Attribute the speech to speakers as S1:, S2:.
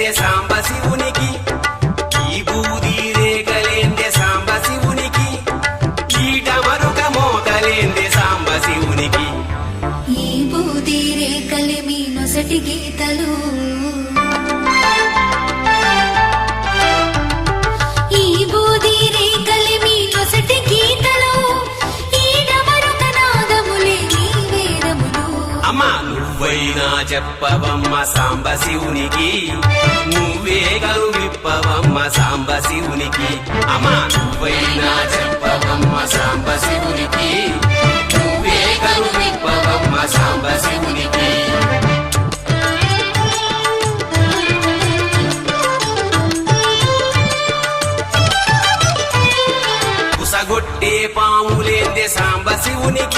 S1: రేగలేందే సాంబ శివునికి, ఈ బూది రేగలేందే సాంబ శివునికి, ఈట మరుక మోతలేందే సాంబ శివునికి.
S2: ఈ బూది రేకలి మీ నొసటి గీతలు, ఈ బూది రేకలి మీ నొసటి గీతలు, ఈట మరుక నాదములే నీ వేదములు.
S1: అమ్మా నువ్వైనా చెప్పవమ్మ సాంబ శివునికి, నువ్వే గలు విప్పవమ్మ సాంబ శివునికి. అమ్మా నువ్వైనా చెప్పవమ్మ సాంబ శివునికి, నువ్వే గలు విప్పవమ్మ సాంబ శివునికి. కుసగొట్టే పాములేందే సాంబ శివునికి,